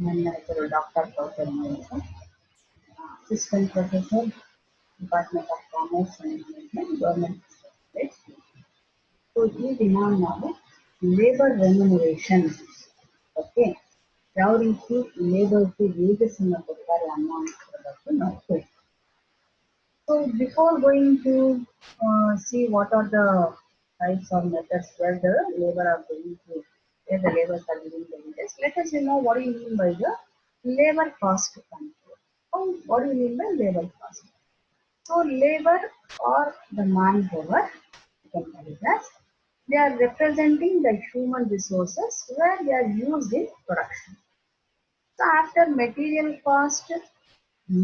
ನನ್ನ ಹೆಸರು ಡಾಕ್ಟರ್ ಕೌಸರ್ ಅಂತ, assistant professor, department of commerce and management, government college. So ಈ ದಿನ ನಾವು ಲೇಬರ್ ರೆಮ್ಯುನರೇಷನ್, ಓಕೆ, ಯಾವ ರೀತಿ ಲೇಬರ್ಗೆ ವೇಜಸ್ ಅನ್ನು ಕೊಡ್ತಾರೆ ಅನ್ನೋ ಬಗ್ಗೆ ನೋಡ್ತೀವಿ. So before going to see what are the types or methods where the labor are going to, where the laborers are giving the wages, let us know what do you mean by the labor cost control. What do you mean by labor cost? So labor or the manpower, you can call it as, they are representing the human resources where they are used in production. So after material cost,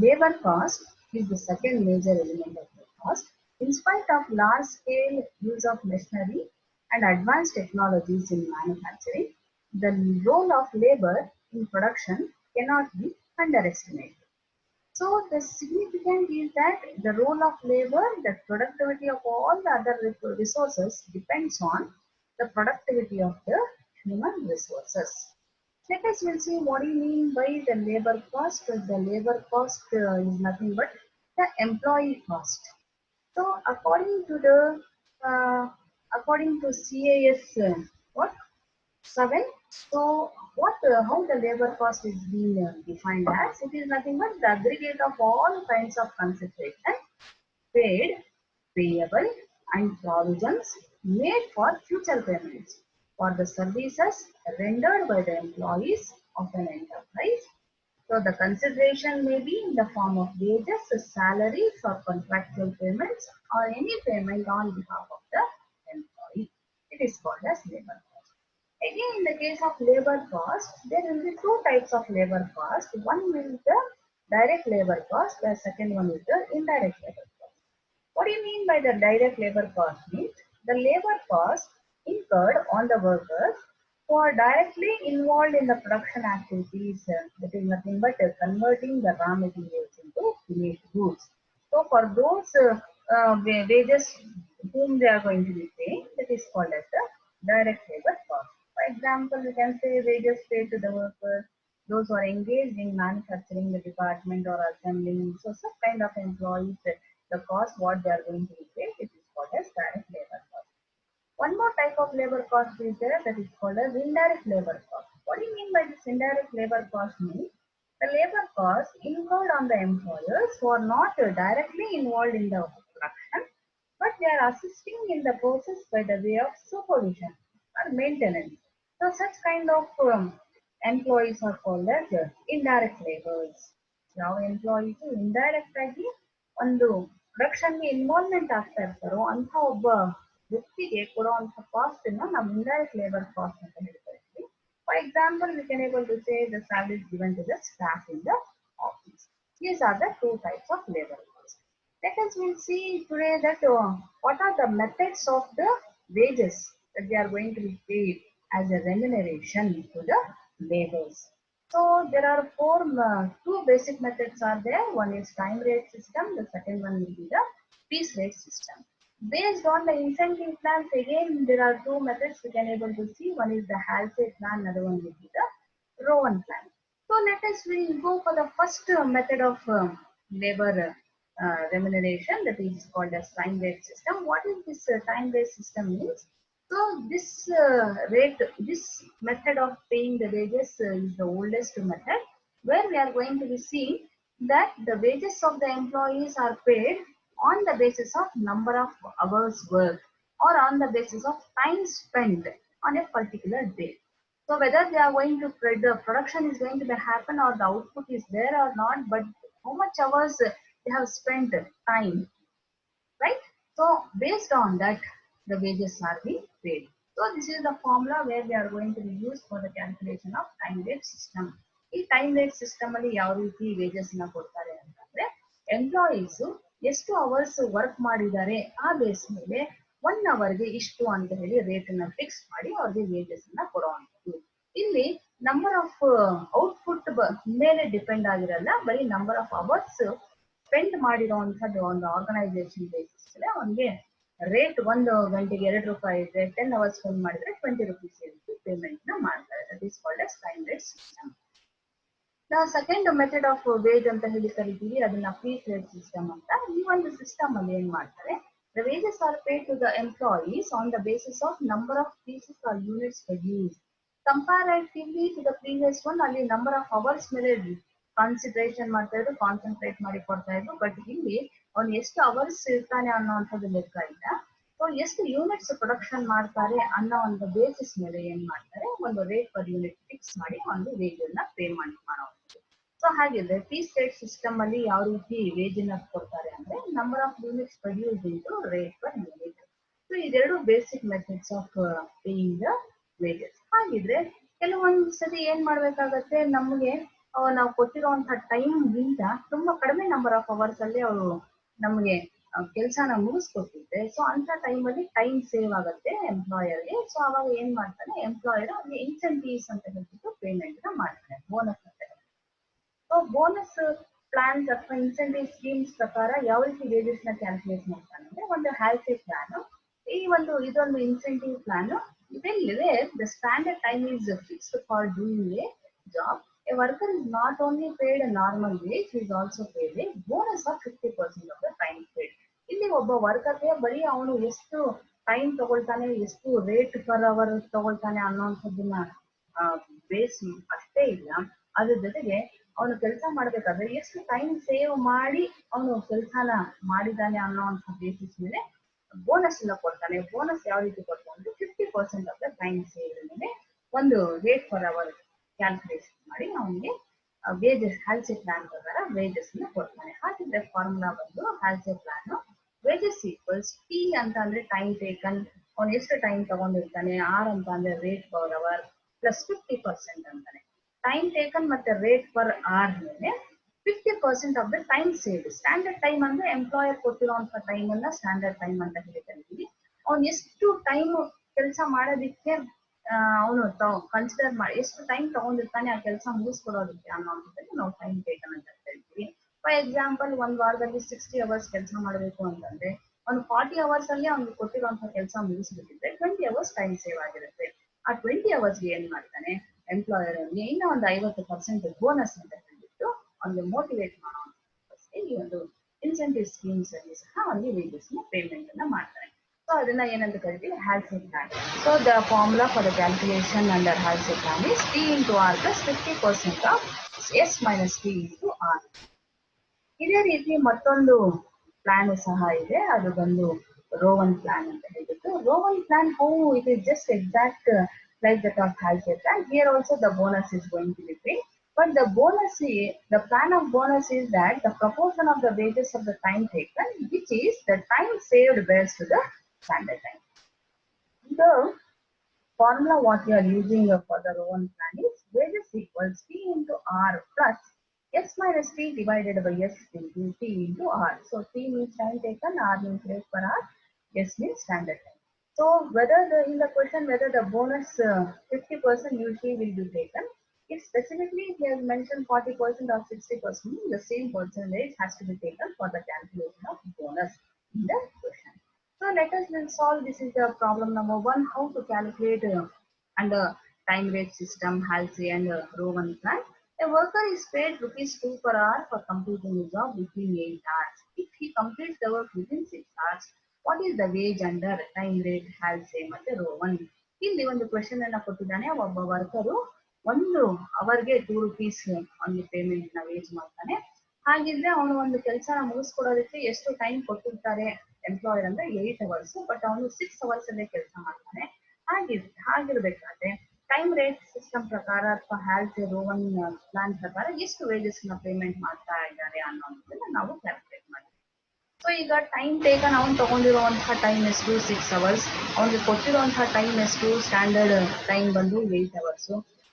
labor cost is the second major element of the cost. In spite of large-scale use of machinery and advanced technologies in manufacturing, the role of labor in production cannot be underestimated. So the significant is that the role of labor, the productivity of all the other resources depends on the productivity of the human resources. Let us will see what do you mean by the labor cost. The labor cost is nothing but the employee cost. So according to CAS what 7. So how the labor cost is being defined as, it is nothing but the aggregate of all kinds of consideration paid, payable and provisions made for future payments for the services rendered by the employees of an enterprise. So the consideration may be in the form of wages, salaries or contractual payments or any payment on behalf of the employee. It is called as labor cost. Again, in the case of labor cost, there will be two types of labor cost. One is the direct labor cost, the second one is the indirect labor cost. What do you mean by the direct labor cost? Means the labor cost incurred on the workers who are directly involved in the production activities, that is nothing but converting the raw materials into finished goods. So for those wages whom they are going to be paying, that is called as the direct labor cost. For example, we can say wages paid to the workers, those who are engaged in manufacturing the department or assembling. So such kind of employees, the cost what they are going to be paid, it is called as direct labor cost. One more type of labor cost is there, that is called as indirect labor cost. What do you mean by this indirect labor cost? Means the labor cost incurred on the employers who are not directly involved in the production, but they are assisting in the process by the way of supervision or maintenance. So such kind of employees are called as indirect laborers. ಯಾವ employees indirect ಆಗಿ ಒಂದು ಪ್ರೊಡಕ್ಷನ್ಗೆ involvement ಆಗ್ತಾ ಇರ್ತಾರೋ ಅಂತ ಒಬ್ಬ ವ್ಯಕ್ತಿಗೆ ಕೊಡುವಂತ cost ಅನ್ನ ನಾವು ಇಂಡೈರೆಕ್ಟ್ ಲೇಬರ್ ಕಾಸ್ಟ್ ಅಂತ ಹೇಳ್ತಾ ಇದ್ವಿ. For example, we can able to say the salaries given to the staff in the office. These are the two types of labor cost. Let us will see today that what are the methods of the wages that they are going to be paid as a remuneration to the laborers. So there are two basic methods are there. One is time rate system. The second one will be the piece rate system. Based on the incentive plans, again there are two methods we can able to see. One is the Halsey plan, another one will be the Rowan plan. So let us go for the first method of labor remuneration, that is called as time rate system. What is this time rate system means? So this this method of paying the wages is the oldest method, where we are going to be seeing that the wages of the employees are paid on the basis of number of hours worked or on the basis of time spent on a particular day. So whether they are going to the production is going to happen or the output is there or not, but how much hours they have spent time, right? So based on that, the wages are being paid. So this is the formula where we are going to be used for the calculation of time rate system. ಈ time rate system ಅಲ್ಲಿ ಯಾವ ರೀತಿ wages ನ ಕೊಡ್ತಾರೆ ಅಂತಂದ್ರೆ, employees ಎಷ್ಟು hours work ಮಾಡಿದ್ದಾರೆ ಆ ಬೇಸ್ ಮೇಲೆ 1 ಅವರ್ಗೆ ಇಷ್ಟು ಅಂತ ಹೇಳಿ ರೇಟ್ ಅನ್ನ ಫಿಕ್ಸ್ ಮಾಡಿ ಅವ್ರಿಗೆ ವೇಜಸ್ ಅನ್ನ ಕೊಡುವಂಥದ್ದು. ಇಲ್ಲಿ ನಂಬರ್ ಆಫ್ ಔಟ್ಪುಟ್ ಮೇಲೆ ಡಿಪೆಂಡ್ ಆಗಿರಲ್ಲ, ಬರೀ ನಂಬರ್ ಆಫ್ ಅವರ್ಸ್ ಸ್ಪೆಂಡ್ ಮಾಡಿರುವಂತದ್ದು ಒಂದು ಆರ್ಗನೈಸೇಷನ್ ಬೇಸಿಸ್ ಮೇಲೆ ಅವನಿಗೆ ರೇಟ್ 1 ಗಂಟೆಗೆ 2 ರೂಪಾಯಿ ಇದ್ರೆ 10 ಅವರ್ಸ್ ಸ್ಪೆಂಡ್ ಮಾಡಿದ್ರೆ 20 ರೂಪೀಸ್ ಪೇಮೆಂಟ್ ನ ಮಾಡ್ತಾರೆ. That is called as time rate system. The second method of wage ಅಂತ ಹೇಳಿ ಕರಿತೀವಿ ಅದನ್ನ ಪೀಸ್ ರೇಟ್ ಸಿಸ್ಟಮ್ ಅಂತ. ಈ ಒಂದು ಸಿಸ್ಟಮ್ ಅಲ್ಲಿ ಏನ್ ಮಾಡ್ತಾರೆ, the wages are paid to the employees on the basis of number of pieces or units produced. Comparatively to the previous one, ಅಲ್ಲಿ number of hours ಮೇಲೆ ಕಾನ್ಸಂಟ್ರೇಷನ್ ಮಾಡ್ತಾ ಇದ್ರು, ಕಾನ್ಸಂಟ್ರೇಟ್ ಮಾಡಿ ಕೊಡ್ತಾ ಇದ್ರು. ಬಟ್ ಇಲ್ಲಿ ಅವ್ನು ಎಷ್ಟು ಅವರ್ಸ್ ಇರ್ತಾನೆ ಅನ್ನೋಂಥದ್ದು ಲೆಕ್ಕ ಇಲ್ಲ. ಸೊ ಎಷ್ಟು ಯೂನಿಟ್ಸ್ ಪ್ರೊಡಕ್ಷನ್ ಮಾಡ್ತಾರೆ ಅನ್ನೋ ಒಂದು ಬೇಸಿಸ್ ಮೇಲೆ ಏನ್ ಮಾಡ್ತಾರೆ, ಒಂದು ರೇಟ್ ಪರ್ ಯೂನಿಟ್ ಫಿಕ್ಸ್ ಮಾಡಿ ಒಂದು ವೇಜ್ ಅನ್ನ ಪೇಮೆಂಟ್ ಮಾಡೋದು. ಸೊ ಹಾಗಿದ್ರೆ ಪೀಸ್ ರೇಟ್ ಸಿಸ್ಟಮ್ ಅಲ್ಲಿ ಯಾವ ರೀತಿ ವೇಜ್ ಅನ್ನ ಕೊಡ್ತಾರೆ ಅಂದ್ರೆ, number of units produce into rate per unit. So ಇದೆರಡು basic methods of paying the wages. ಹಾಗಿದ್ರೆ ಕೆಲವೊಂದು ಸತಿ ಏನ್ ಮಾಡ್ಬೇಕಾಗತ್ತೆ, ನಮಗೆ ನಾವು ಕೊಟ್ಟಿರುವಂತಹ ಟೈಮ್ ಗಿಂತ ತುಂಬಾ ಕಡಿಮೆ ನಂಬರ್ ಆಫ್ ಅವರ್ಸ್ ಅಲ್ಲಿ ಅವರು ನಮಗೆ ಕೆಲಸನ ಮುಗಿಸ್ಕೊಟ್ಟಿದ್ರೆ, ಸೊ ಅಂತ ಟೈಮಲ್ಲಿ ಟೈಮ್ ಸೇವ್ ಆಗುತ್ತೆ ಎಂಪ್ಲಾಯರ್ಗೆ. ಸೊ ಅವಾಗ ಏನ್ ಮಾಡ್ತಾನೆ ಎಂಪ್ಲಾಯರ್ ಅವ್ರಿಗೆ ಇನ್ಸೆಂಟಿವ್ಸ್ ಅಂತ ಹೇಳ್ಬಿಟ್ಟು ಪೇಮೆಂಟ್ ನ ಮಾಡ್ತಾನೆ, ಬೋನಸ್ ಅಂತ. ಸೊ ಬೋನಸ್ ಪ್ಲಾನ್ಸ್ ಅಥವಾ ಇನ್ಸೆಂಟಿವ್ ಸ್ಕೀಮ್ಸ್ ಪ್ರಕಾರ ಯಾವ ರೀತಿ ವೇಜಸ್ ನ ಕ್ಯಾಲ್ಕುಲೇಟ್ ಮಾಡ್ತಾನೆ ಅಂದ್ರೆ, ಒಂದು ಹ್ಯಾಲ್ಸಿ ಪ್ಲಾನ್. ಈ ಒಂದು ಇದೊಂದು ಇನ್ಸೆಂಟಿವ್ ಪ್ಲಾನ್. ಇದೆಲ್ಲಿದೆ, the standard time is fixed for doing a job. A worker is not only paid a normal wage, he is also paid a bonus of 50% of the time paid. ಇಲ್ಲಿ ಒಬ್ಬ ವರ್ಕರ್ಗೆ ಬರೀ ಅವನು ಎಷ್ಟು time ತಗೊಳ್ತಾನೆ, ಎಷ್ಟು rate per hour ತಗೊಳ್ತಾನೆ ಅನ್ನೋಂಥದ್ದನ್ನ base ಅಷ್ಟೇ ಇಲ್ಲ, ಅದ್ರ ಜೊತೆಗೆ ಅವನು ಕೆಲಸ ಮಾಡ್ಬೇಕಾದ್ರೆ ಎಷ್ಟು ಟೈಮ್ ಸೇವ್ ಮಾಡಿ ಅವನು ಕೆಲಸನ ಮಾಡಿದ್ದಾನೆ ಅನ್ನೋಂಥ ಬೇಸಿಸ್ ಮೇಲೆ ಬೋನಸ್ ಎಲ್ಲ ಕೊಡ್ತಾನೆ. ಬೋನಸ್ ಯಾವ ರೀತಿ ಕೊಡ್ತಾನೆ ಅಂದ್ರೆ 50% ಆಫ್ ದ ಟೈಮ್ ಸೇವ್ ಮೇಲೆ ಒಂದು ರೇಟ್ ಪರ್ ಅವರ್ ಕ್ಯಾಲ್ಕುಲೇಷನ್ ಮಾಡಿ ಅವನಿಗೆ ವೇಜಸ್ ಹ್ಯಾಲ್ಸಿ ಪ್ಲಾನ್ ಪ್ರಕಾರ ವೇಜಸ್ ನ ಕೊಡ್ತಾನೆ. ಹಾಗಿದ್ರೆ ಫಾರ್ಮುಲಾ ಬಂದು ಹ್ಯಾಲ್ಸಿ ಪ್ಲಾನ್ ವೇಜಸ್ ಈಕ್ವಲ್ಸ್ ಟಿ ಅಂತ ಅಂದ್ರೆ ಟೈಮ್ ಟೇಕನ್, ಅವ್ನು ಎಷ್ಟು ಟೈಮ್ ತಗೊಂಡಿರ್ತಾನೆ, ಆರ್ ಅಂತ ಅಂದ್ರೆ ರೇಟ್ ಪರ್ ಅವರ್ ಪ್ಲಸ್ 50% ಅಂತಾನೆ. ಟೈಮ್ ಟೇಕನ್ ಮತ್ತೆ ರೇಟ್ ಪರ್ ಅವರ್ ಮೇಲೆ 50% of the time save. Standard time ಅಂದ್ರೆ ಎಂಪ್ಲಾಯರ್ ಕೊಟ್ಟಿರುವಂತ ಟೈಮ್ ಅನ್ನ ಸ್ಟ್ಯಾಂಡರ್ಡ್ ಟೈಮ್ ಅಂತ ಹೇಳ್ತೀವಿ. ಅವ್ನು ಎಷ್ಟು ಟೈಮ್ ಕೆಲಸ ಮಾಡೋದಿಕ್ಕೆ ಅವನು ಕನ್ಸಿಡರ್ ಮಾಡಿ ಎಷ್ಟು ಟೈಮ್ ತಗೊಂಡಿರ್ತಾನೆ ಆ ಕೆಲಸ ಮುಗಿಸ್ಕೊಡೋದಕ್ಕೆ ಅನ್ನೋದಕ್ಕೆ ನಾವು ಟೈಮ್ ಟೇಕನ್ ಅಂತ ಹೇಳ್ತೀವಿ. ಫಾರ್ ಎಕ್ಸಾಂಪಲ್, ಒಂದ್ ವಾರದಲ್ಲಿ 60 ಅವರ್ಸ್ ಕೆಲಸ ಮಾಡಬೇಕು ಅಂತಂದ್ರೆ ಒಂದು 40 ಅವರ್ಸ್ ಅಲ್ಲಿ ಅವ್ನಿಗೆ ಕೊಟ್ಟಿರುವಂತಹ ಕೆಲಸ ಮುಗಿಸ್ಬಿಟ್ಟಿದ್ರೆ 20 ಅವರ್ಸ್ ಟೈಮ್ ಸೇವ್ ಆಗಿರುತ್ತೆ. ಆ 20 ಅವರ್ಸ್ಗೆ ಏನ್ ಮಾಡ್ತಾನೆ ಎಂಪ್ಲಾಯರ್ ಅವ್ರಿಗೆ ಇನ್ನೂ ಒಂದು 50% ಬೋನಸ್ ಅಂತ ಹೇಳ್ಬಿಟ್ಟು ಅವ್ನಿಗೆ ಮೋಟಿವೇಟ್ ಮಾಡೋ ಈ ಒಂದು ಇನ್ಸೆಂಟಿವ್ ಸ್ಕೀಮ್ಸ್ ಅಲ್ಲಿ ಸಹ ಅವ್ನಿಗೆ ವೇಜಸ್ ನ ಪೇಮೆಂಟ್ ಅನ್ನ ಮಾಡ್ತಾರೆ. ಸೊ ಅದನ್ನ ಏನಂತ ಕರಿತೀವಿ, Halsey plan. So the formula for the calculation under Halsey plan is T into R plus 50% of S minus T into R. ಇದೇ ರೀತಿ ಮತ್ತೊಂದು ಪ್ಲಾನ್ ಸಹ ಇದೆ, ಅದು ಬಂದು ರೋವನ್ ಪ್ಲಾನ್ ಅಂತ ಹೇಳ್ಬಿಟ್ಟು. Rowan plan how it is just exact like that of high plan. Here also the bonus is going to be paid, but the the plan of bonus is that the proportion of the wages of the time taken, which is the time saved based to the standard time. The formula what we are using for the Rowan plan is wages equals T into R plus S minus T divided by S into T into R. So T means time taken, R means rate per hour, S means standard time. So whether in the question whether the bonus 50% usually will be taken, if specifically he has mentioned 40% or 60%, the same percentage has to be taken for the calculation of bonus in the question. So let us then solve. This is the problem number 1, how to calculate under time rate system, Halsey and Rowan plan. A worker is paid ₹2 per hour for completing the job within 8 hours. If he completes the work within 6 hours, what is the wage under time rate Halsey ಮತ್ತೆ Rowan? ಇಲ್ಲಿ ಒಂದು question ಅನ್ನ ಕೊಟ್ಟಿದ್ದಾನೆ. ಒಬ್ಬ worker ಒಂದು ಅವರ್ಗೆ ₹2 ಅವನಿಗೆ payment ನ ವೇಜ್ ಮಾಡ್ತಾನೆ. ಹಾಗಿದ್ರೆ ಅವನು ಒಂದು ಕೆಲಸನ ಮುಗಿಸ್ಕೊಡೋದಕ್ಕೆ ಎಷ್ಟು ಟೈಮ್ ಕೊಟ್ಟಿರ್ತಾರೆ ಎಂಪ್ಲಾಯರ್ ಅಂದ್ರೆ 8 ಅವರ್ಸ್, ಬಟ್ ಅವನು 6 ಅವರ್ಸ್ ಅಲ್ಲೇ ಕೆಲಸ ಮಾಡ್ತಾನೆ. ಹಾಗಿರ್ಬೇಕಾದ್ರೆ ಟೈಮ್ ರೇಟ್ ಸಿಸ್ಟಮ್ ಪ್ರಕಾರ ಅಥವಾ ಹ್ಯಾಲ್ಸಿ ರೋವನ್ ಪ್ಲಾನ್ ಪ್ರಕಾರ ಎಷ್ಟು ವೇಜಸ್ ನ ಪೇಮೆಂಟ್ ಮಾಡ್ತಾ ಇದ್ದಾರೆ ಅನ್ನೋದನ್ನ ನಾವು ಕ್ಯಾಲ್ಕುಲೇಟ್ ಮಾಡ್ತೀವಿ. ಸೊ ಈಗ ಟೈಮ್ ಟೇಕನ್ ಅವ್ನು ತಗೊಂಡಿರುವಂತಹ ಟೈಮ್ ಎಷ್ಟು 6 ಅವರ್ಸ್, ಅವ್ನಿಗೆ ಕೊಟ್ಟಿರುವಂತಹ ಟೈಮ್ ಎಷ್ಟು ಸ್ಟ್ಯಾಂಡರ್ಡ್ ಟೈಮ್ ಬಂದು 8 ಅವರ್ಸ್.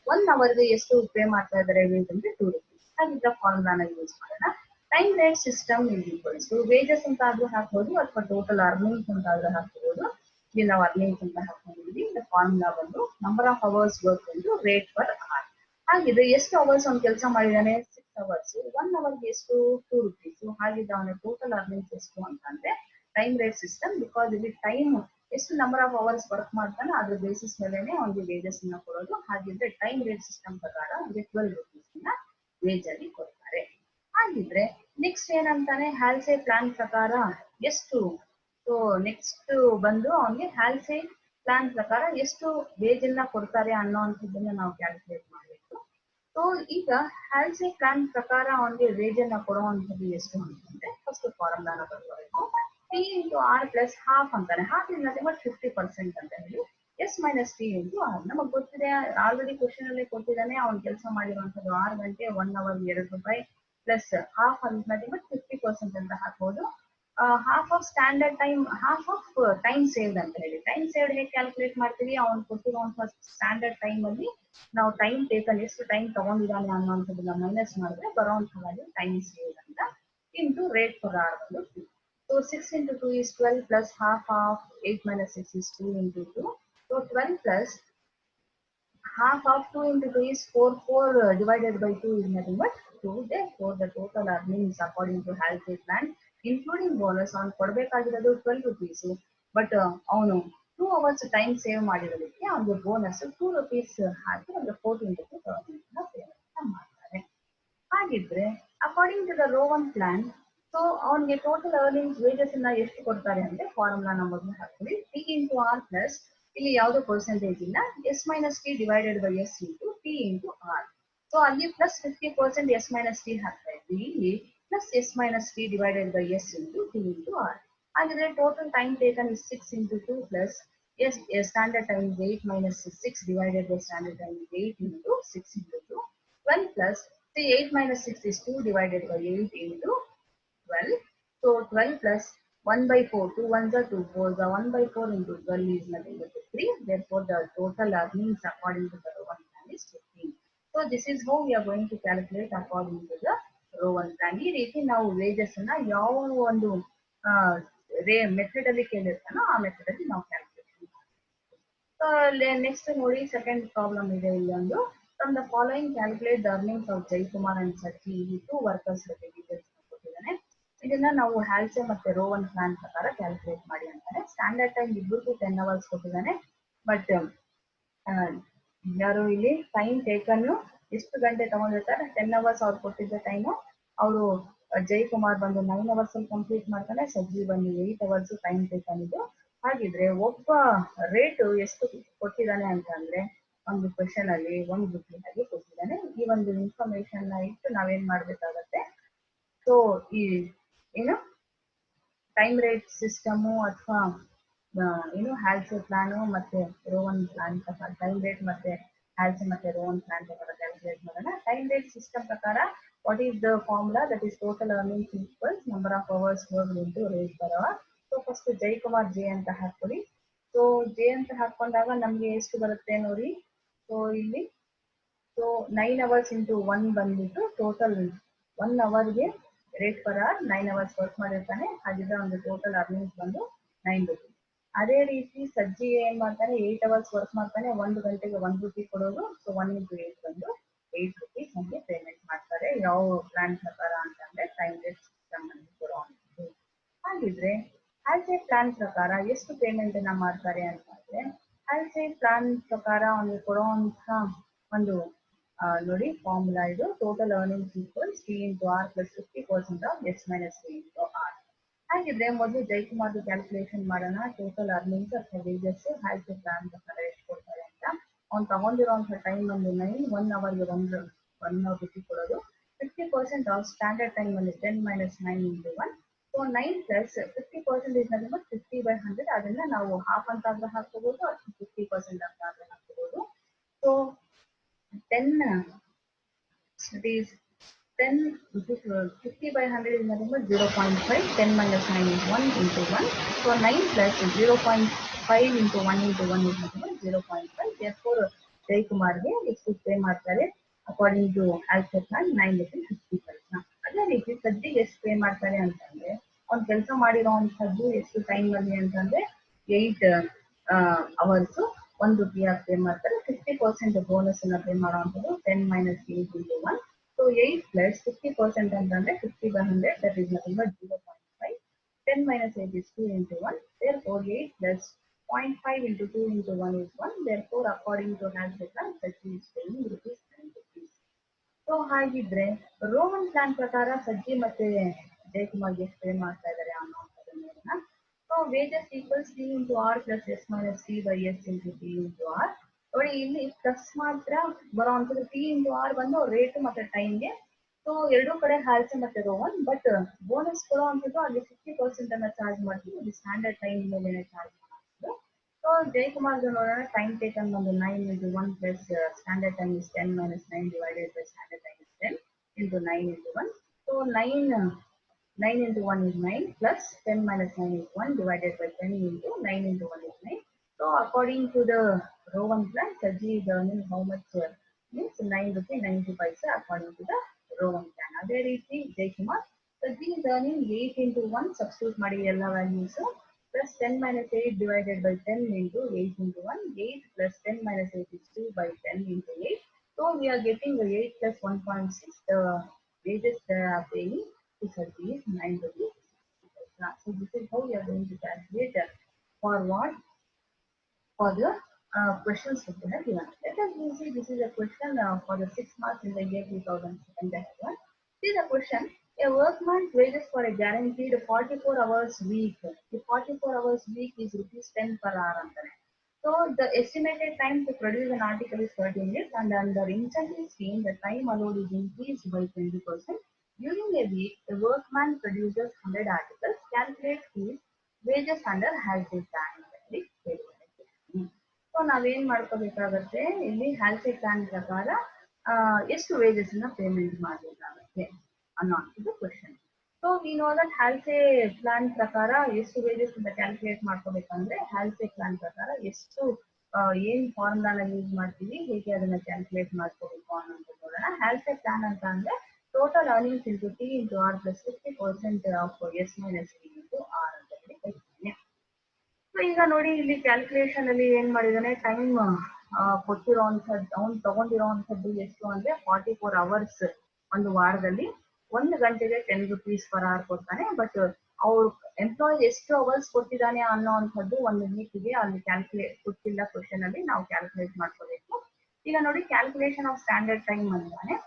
1 ಅವರ್ಗೆ ಎಷ್ಟು ಪೇ ಮಾಡ್ತಾ ಇದ್ದಾರೆ ವೇಜ್ ಅಂದ್ರೆ ₹2. ಹಾಗಿದ್ದ ಫಾರ್ಮುಲಾನ ಯೂಸ್ ಮಾಡೋಣ. Time rate system is equals to wages ಅಂತ ಆದ್ರೂ ಹಾಕ್ಬೋದು ಅಥವಾ ಟೋಟಲ್ ಅರ್ನಿಂಗ್ಸ್ ಅಂತ ಆದ್ರೂ ಹಾಕ್ಬೋದು. ಇಲ್ಲಿ ನಾವು ಅರ್ನಿಂಗ್ಸ್ ಅಂತ ಹಾಕೊಂಡಿದ್ವಿ. இந்த ಫಾರ್ಮುಲಾ ಬಂದು number of hours work into rate per hour. ಹಾಗಿದ್ರೆ ಎಷ್ಟು ಅವರ್ಸ್ ಅವ್ನು ಕೆಲಸ ಮಾಡಿದಾನೆ 6 ಅವರ್ಸ್, 1 ಅವರ್ಗೆ ಎಷ್ಟು ₹2. ಹಾಗಿದ್ರೆ ಅವನ ಟೋಟಲ್ ಅರ್ನಿಂಗ್ಸ್ ಎಷ್ಟು ಅಂತಂದ್ರೆ ಟೈಮ್ ರೇಟ್ ಸಿಸ್ಟಮ್, ಬಿಕಾಸ್ ಇಲ್ಲಿ ಟೈಮ್ ಎಷ್ಟು ನಂಬರ್ ಆಫ್ ಅವರ್ಸ್ ವರ್ಕ್ ಮಾಡ್ತಾನೆ ಅದ್ರ ಬೇಸಿಸ್ ಮೇಲೆನೆ ಅವ್ನಿಗೆ ವೇಜಸ್ ನ ಕೊಡೋದು. ಹಾಗಿದ್ರೆ ಟೈಮ್ ರೇಟ್ ಸಿಸ್ಟಮ್ ಪ್ರಕಾರ ಅವ್ನಿಗೆ ₹12 ವೇಜ್ ಅಲ್ಲಿ ಕೊಡ್ತಾರೆ. ಹಾಗಿದ್ರೆ ನೆಕ್ಸ್ಟ್ ಏನಂತಾನೆ ಹ್ಯಾಲ್ಸೆ ಪ್ಲಾನ್ ಪ್ರಕಾರ ಎಷ್ಟು, ಸೊ ನೆಕ್ಸ್ಟ್ ಬಂದು ಅವನಿಗೆ ಹ್ಯಾಲ್ಸೆ ಪ್ಲಾನ್ ಪ್ರಕಾರ ಎಷ್ಟು ವೇಜ್ ಅನ್ನ ಕೊಡ್ತಾರೆ ಅನ್ನೋಂಥದ್ದನ್ನ ನಾವು ಕ್ಯಾಲ್ಕುಲೇಟ್ ಮಾಡಬೇಕು. ಸೊ ಈಗ ಹ್ಯಾಲ್ಸೆ ಪ್ಲಾನ್ ಪ್ರಕಾರ ಅವನಿಗೆ ವೇಜ್ ಅನ್ನ ಕೊಡುವಂಥದ್ದು ಎಷ್ಟು ಅಂತಂದ್ರೆ ಫಸ್ಟ್ ಫಾರ್ಮುಲಾನ ಬರ್ಕೋಬೇಕು. T into R plus half ಅಂತಾನೆ, ಹಾಫ್ ಇಸ್ ನಥಿಂಗ್ ಬಟ್ 50% ಅಂತ ಹೇಳಿ S minus T into R. ನಮಗೆ ಗೊತ್ತಿದೆ, ಆಲ್ರೆಡಿ ಕ್ವಶನ್ ಅಲ್ಲಿ ಕೊಟ್ಟಿದ್ದಾನೆ, ಅವ್ನು ಕೆಲಸ ಮಾಡಿರುವಂಥದ್ದು 6 ಗಂಟೆ 1 ಅವರ್ 2 ರೂಪಾಯಿ ಪ್ಲಸ್ ಹಾಫ್ ಅಂತ ನಥಿಂಗ್ ಬಟ್ 50% ಅಂತ ಹಾಕ್ಬೋದು. Half of standard time, half of time saved ಅಂತ ಹೇಳಿ. ಟೈಮ್ ಸೇವ್ಡ್ ಹೇಗೆ ಕ್ಯಾಲ್ಕುಲೇಟ್ ಮಾಡ್ತೀವಿ, ಅವ್ನು ಕೊಟ್ಟಿರುವಂತಹ ಸ್ಟ್ಯಾಂಡರ್ಡ್ ಟೈಮ್ ಅಲ್ಲಿ ನಾವು ಟೈಮ್ ಟೇಕನ್ ಎಷ್ಟು ಟೈಮ್ ತಗೊಂಡಿದ್ದಾನೆ ಅನ್ನೋಂಥದ್ದನ್ನ ಮೈನಸ್ ಮಾಡಿದ್ರೆ ಬರೋಂತಹ ಟೈಮ್ ಸೇವ್ಡ್ ಅಂತ ಇಂಟು ರೇಟ್ ಫಾರ್ ಆರ್ ಒಂದು 2. So 6 into 2 is 12 plus half of 8 minus 6 is 2 into 2. So 12 plus half of 2 into 2 is 4. 4 divided by 2 is nothing but 2. Therefore, the total earnings according to Halsey plan, including bonus on ಕೊಡಬೇಕಾಗಿರೋದು 12 rupees. But ಅವನು 2 hours time save ಮಾಡಿರೋದಕ್ಕೆ ಅವನಿಗೆ bonus 2 rupees ಹಾಕಿ ಒಂದು 14 rupees payment ಮಾಡ್ತಾರೆ. ಹಾಗಿದ್ರೆ according to the Rowan plan, so ಅವನಿಗೆ total earnings wages ಅನ್ನ ಎಷ್ಟು ಕೊಡ್ತಾರೆ ಅಂದ್ರೆ ಫಾರ್ಮುಲಾ ನಂಬರ್ನ ಹಾಕ್ತೀವಿ. ಟಿ ಇಂಟು ಆರ್ ಪ್ಲಸ್, ಇಲ್ಲಿ ಯಾವುದೋ ಪರ್ಸೆಂಟೇಜ್ ಇಲ್ಲ, S minus T divided by S into T into R. So ಅಲ್ಲಿ ಪ್ಲಸ್ 50% ಎಸ್ ಮೈನಸ್ ಟಿ ಹಾಕ್ತಾ ಇದ್ವಿ, ಇಲ್ಲಿ plus S minus T divided by S into T into R. ಹಾಗಿದ್ರೆ total time taken is 6 into 2 plus S standard time 8 minus 6 divided by standard time 8 into 6 into 2. 12 plus, see 8 minus 6 is 2 divided by 8 into 12. So 12 plus 1 by 4, 2 ones are 2 fours, the 1 by 4 into 12 is nothing but 3. Therefore, the total earnings according to the row 1 plan is 15. So this is how we are going to calculate according to the row 1 plan. ಈ ರೀತಿ ನಾವು wages ಅನ್ನ ಯಾವ ಒಂದು method ಅಲ್ಲಿ ಕೇಳಿರ್ತಾನೋ ಆ method ಅಲ್ಲಿ ನಾವು ಕ್ಯಾಲ್ಕುಲೇಷನ್ ಮಾಡ್ತೀವಿ. ನೆಕ್ಸ್ಟ್ ನೋಡಿ, ಸೆಕೆಂಡ್ ಪ್ರಾಬ್ಲಮ್ ಇದೆ ಇಲ್ಲಿ ಒಂದು. From the following calculate the earnings of Jaikumar and Sachi, ಈ 2 ವರ್ಕರ್ಸ್ ಬಗ್ಗೆ ಡೀಟೇಲ್ಸ್ ಕೊಟ್ಟಿದ್ದಾನೆ. ಇದನ್ನ ನಾವು ಹ್ಯಾಲ್ಸೆ ಮತ್ತೆ ರೋ ಒನ್ ಪ್ಲಾನ್ ಪ್ರಕಾರ ಕ್ಯಾಲ್ಕುಲೇಟ್ ಮಾಡಿ ಅಂತಾನೆ. ಸ್ಟ್ಯಾಂಡರ್ಡ್ ಟೈಮ್ ಇಬ್ಬರಿಗೂ 10 hours ಕೊಟ್ಟಿದ್ದಾನೆ. ಬಟ್ ಯಾರು ಇಲ್ಲಿ ಟೈಮ್ ಟೇಕನ್ ಎಷ್ಟು ಗಂಟೆ ತಗೊಂಡಿರ್ತಾರೆ, 10 hours ಅವ್ರು ಕೊಟ್ಟಿದ್ದ ಟೈಮು, ಅವರು ಜೈಕುಮಾರ್ ಬಂದು 9 hours ಅಲ್ಲಿ ಕಂಪ್ಲೀಟ್ ಮಾಡ್ತಾನೆ, ಸಜ್ಜಿ ಬಂದು 8 hours ಟೈಮ್ ಟೇಕನ್ ಇದು. ಹಾಗಿದ್ರೆ ಒಬ್ಬ ರೇಟ್ ಎಷ್ಟು ಕೊಟ್ಟಿದ್ದಾನೆ ಅಂತಂದ್ರೆ ಒಂದು ಕ್ವಶನ್ ಅಲ್ಲಿ ಒಂದು ರೂಪಾಯಿ ಕೊಟ್ಟಿದ್ದಾನೆ. ಈ ಒಂದು ಇನ್ಫಾರ್ಮೇಶನ್ ನ ಇಟ್ಟು ನಾವೇನ್ ಮಾಡ್ಬೇಕಾಗತ್ತೆ, ಸೊ ಈ ಏನು ಟೈಮ್ ರೇಟ್ ಸಿಸ್ಟಮು ಅಥವಾ ಏನು ಹ್ಯಾಲ್ಸೆ ಪ್ಲಾನು ಮತ್ತೆ ರೋ ಒನ್ ಪ್ಲಾನ್ ಪ್ರಕಾರ, ಟೈಮ್ ರೇಟ್ ಮತ್ತೆ ಹ್ಯಾಲ್ಸೆ ಮತ್ತೆ ರೋ ಒನ್ ಪ್ಲಾನ್ ಪ್ರಕಾರ ಕ್ಯಾಲ್ಕುಲೇಟ್ ಮಾಡೋಣ. ಟೈಮ್ ರೇಟ್ ಸಿಸ್ಟಮ್ ಪ್ರಕಾರ what is the formula, that is total earnings equals number of hours worked into rate per hour. So first Jaikumar J ಅಂತ ಹಾಕೊಳ್ಳಿ. So J ಅಂತ ಹಾಕೊಂಡಾಗ ನಮ್ಗೆ ಎಷ್ಟು ಬರುತ್ತೆ ನೋಡಿ. ಸೊ ಇಲ್ಲಿ ಸೊ 9 hours ಇಂಟು 1 ಬಂದ್ಬಿಟ್ಟು ಟೋಟಲ್ 1 ಅವರ್ಗೆ rate per hour 9 hours work ಮಾಡಿರ್ತಾನೆ. ಹಾಗಿದ್ರೆ ಒಂದು ಟೋಟಲ್ ಅರ್ನಿಂಗ್ಸ್ ಬಂದು 9 rupees. ಅದೇ ರೀತಿ ಸಜ್ಜಿ ಏನ್ ಮಾಡ್ತಾನೆ, 8 hours ವರ್ಕ್ ಮಾಡ್ತಾನೆ, 1 ಗಂಟೆಗೆ 1 ರೂಪಾಯಿ ಕೊಡೋದು. ಸೊ 1 into 8 ಬಂದು 8 rupees ನಮಗೆ ಪೇಮೆಂಟ್ ಮಾಡ್ತಾರೆ. ಯಾವ ಪ್ಲಾನ್ ಪ್ರಕಾರ ಅಂತಂದ್ರೆ ಟೈಮ್ ರೇಟ್ ಸಿಸ್ಟಮ್ ಅಲ್ಲಿ ಕೊಡುವಂಥದ್ದು. ಹಾಗಿದ್ರೆ ಹ್ಯಾಲ್ಸೆ ಪ್ಲಾನ್ ಪ್ರಕಾರ ಎಷ್ಟು ಪೇಮೆಂಟ್ ಅನ್ನ ಮಾಡ್ತಾರೆ ಅಂತಂದ್ರೆ, ಹ್ಯಾಲ್ಸೆ ಪ್ಲಾನ್ ಪ್ರಕಾರ ಅವ್ನಿಗೆ ಕೊಡುವಂತ ಒಂದು ನೋಡಿ ಫಾರ್ಮುಲಾ ಇದು. Total earnings equals T into R plus 50% of S minus T into R. ಹಾಗಿದ್ರೆ ಮೊದಲು ಜೈಕುಮಾರ್ ಕ್ಯಾಲ್ಕುಲೇಷನ್ ಮಾಡೋಣ. ಟೋಟಲ್ ಅರ್ನಿಂಗ್ಸ್ ಅಥವಾ ವೇಜಸ್ ಹ್ಯಾಲ್ಸೆ ಪ್ಲಾನ್ ಪ್ರಕಾರ ಎಷ್ಟು ಕೊಡ್ತಾರೆ ಅಂತ. ಅವ್ನು ತಗೊಂಡಿರುವಂತಹ ಟೈಮ್ ಒಂದು 9, 1 ಅವರ್ಗೆ 1 ರೂಪಾಯಿ ಕೊಡೋದು. 50% ಆಫ್ ಸ್ಟ್ಯಾಂಡರ್ಡ್ ಟೈಮ್ ಅಲ್ಲಿ 10 minus 9 into 1. So 9 plus 50% is nothing but 50 by 100. ಅದನ್ನ ನಾವು ಹಾಫ್ ಅಂತ ಆದ್ರೆ ಹಾಕೋಬಹುದು ಅಥವಾ 50% ಅಂತ ಆದ್ರೆ ಹಾಕೋಬಹುದು. So 10 it is 10 50 by 100 is nothing but 0.5. 10 minus 9 is 1 into 1. So 9 plus 0.5 into 1 into 1 is nothing but 0.5. Therefore ಜೈಕುಮಾರ್ಗೆ ಎಷ್ಟು ಪೇ ಮಾಡ್ತಾರೆ ಅಕಾರ್ಡಿಂಗ್ ಟು ಹ್ಯಾಲ್ಸೆ ಪ್ಲಾನ್ 9.50. ಅದೇ ರೀತಿ ಸದ್ಯಗೆ ಎಷ್ಟು ಪೇ ಮಾಡ್ತಾರೆ ಅಂತಂದ್ರೆ, ಅವ್ನು ಕೆಲಸ ಮಾಡಿರೋವಂಥದ್ದು ಎಷ್ಟು ಟೈಮ್ ಅಲ್ಲಿ ಅಂತಂದ್ರೆ 8 hours 1 ರೂಪಾಯಿ ಪೇ ಮಾಡ್ತಾರೆ. 50% ಬೋನಸ್ ಅನ್ನ ಪೇ ಮಾಡುವಂಥದ್ದು 10 minus 8 into 1. So 8 plus 50% ಅಂತಂದ್ರೆ 50 by 100, that is nothing but 0.5. 10 minus 8 is 2 into 1. Therefore 8 plus 0.5 into 2 into 1 is 1. Therefore according to Hall's plan, Sachi is paying rupees 10 rupees. So ಹಾಗಿದ್ರೆ Roman plan ಪ್ರಕಾರ ಸಜ್ಜಿ ಮತ್ತೆ ಜಯಕುಮಾರ್ಗೆ ಎಷ್ಟು pay ಮಾಡ್ತಾ ಇದ್ದಾರೆ ಅನ್ನೋದನ್ನ ನೋಡೋಣ. Wages equals T into R plus S minus T by S into T into R. ನೋಡಿ ಇಲ್ಲಿ ಪ್ಲಸ್ ಮಾತ್ರ ಬರೋ ಅಂಥದ್ದು ಟಿ ಇಂಟು ಆರ್ ಬಂದು ರೇಟ್ ಮತ್ತೆ ಟೈಮ್ಗೆ. ಎರಡೂ ಕಡೆ ಹ್ಯಾಲ್ಸೆ ಮತ್ತೆ ರೋಮನ್, ಬಟ್ ಬೋನಸ್ ಕೊಡೋ ಅಂಥದ್ದು ಅಲ್ಲಿ 50% ಅನ್ನ ಚಾರ್ಜ್ ಮಾಡ್ತೀವಿ, ಇಲ್ಲಿ ಸ್ಟ್ಯಾಂಡರ್ಡ್ ಟೈಮ್ ಮೇಲೆ ಚಾರ್ಜ್ ಮಾಡೋದು. ಜಯಕುಮಾರ್ ನೋಡೋಣ, ಟೈಮ್ ಟೇಕನ್ ಬಂದು 9 into 1 plus standard time is 10 minus 9 divided by standard time is 10 into 9 into 1. 9 into 1 is 9 plus 10 minus 9 is 1 divided by 10 into 9 into 1 is 9. According to the row 1 plan, Saji is earning how much? Means 9 rupees 90 paisa according to the row 1 plan. Other ರೀತಿ Jaykumar, Saji is earning 8 into 1, substitute ಮಾಡಿ ಎಲ್ಲ values. Plus 10 minus 8 divided by 10 into 8 into 1. 8 plus 10 minus 8 is 2 by 10 into 8. So we are getting 8 plus 1.6. The wages they are paying to Saji is 9 rupees. So this is how we are going to calculate for what? For the questions that we have given. Let us see, this is a question for the 6 marks in the year 2021. See the question. A workman's wages for a guaranteed 44 hours week. The 44 hours week is rupees 10 per hour. So the estimated time to produce an article is 30 minutes, and under incentive scheme, the time allowed is increased by 20%. During a week, the workman produces 100 articles. Calculate his wages under Halsey plan. So ನಾವೇನ್ ಮಾಡ್ಕೋಬೇಕಾಗತ್ತೆ, ಇಲ್ಲಿ ಹ್ಯಾಲ್ಸೆ plan ಪ್ರಕಾರ ಎಷ್ಟು wages ನ payment ಮಾಡಬೇಕಾಗತ್ತೆ ಅನ್ನೋದು question. So we know that Halsey plan ಪ್ರಕಾರ ಎಷ್ಟು ವೇಜಸ್ ಅಂತ ಕ್ಯಾಲ್ಕುಲೇಟ್ ಮಾಡ್ಕೋಬೇಕಂದ್ರೆ, ಹ್ಯಾಲ್ಸೆ ಪ್ಲಾನ್ ಪ್ರಕಾರ ಎಷ್ಟು ಏನ್ ಫಾರ್ಮುಲಾನ ಯೂಸ್ ಮಾಡ್ತೀವಿ, ಹೇಗೆ ಅದನ್ನ ಕ್ಯಾಲ್ಕುಲೇಟ್ ಮಾಡ್ಕೋಬೇಕು ಅನ್ನೋದು ನೋಡೋಣ. ಹ್ಯಾಲ್ಸೆ ಪ್ಲಾನ್ ಅಂತ ಅಂದ್ರೆ total earnings into T into R plus 50% of S minus T into R ಅಂತ ಹೇಳಿ ಕರಿತೀನಿ. ಸೊ ಈಗ ನೋಡಿ, ಇಲ್ಲಿ ಕ್ಯಾಲ್ಕುಲೇಷನ್ ಅಲ್ಲಿ ಏನ್ ಮಾಡಿದಾನೆ, ಟೈಮ್ ಕೊಟ್ಟಿರೋಂಥದ್ದು, ಅವ್ನು ತಗೊಂಡಿರೋಂಥದ್ದು ಎಷ್ಟು ಅಂದ್ರೆ 44 hours ಒಂದು ವಾರದಲ್ಲಿ. 1 ಗಂಟೆಗೆ 10 rupees per hour ಕೊಡ್ತಾನೆ. ಬಟ್ ಅವ್ರು ಎಂಪ್ಲಾಯ್ ಎಷ್ಟು ಅವರ್ಸ್ ಕೊಟ್ಟಿದ್ದಾನೆ ಅನ್ನೋಂಥದ್ದು ಒಂದು ವೀಕ್ಗೆ ಅಲ್ಲಿ ಕ್ಯಾಲ್ಕುಲೇಟ್ ಕೊಟ್ಟಿಲ್ಲ ಕ್ವಶನ್ ಅಲ್ಲಿ, ನಾವು ಕ್ಯಾಲ್ಕುಲೇಟ್ ಮಾಡ್ಕೋಬೇಕು. ಈಗ ನೋಡಿ, ಕ್ಯಾಲ್ಕುಲೇಷನ್ ಆಫ್ ಸ್ಟ್ಯಾಂಡರ್ಡ್ ಟೈಮ್ ಅಂತಾನೆ.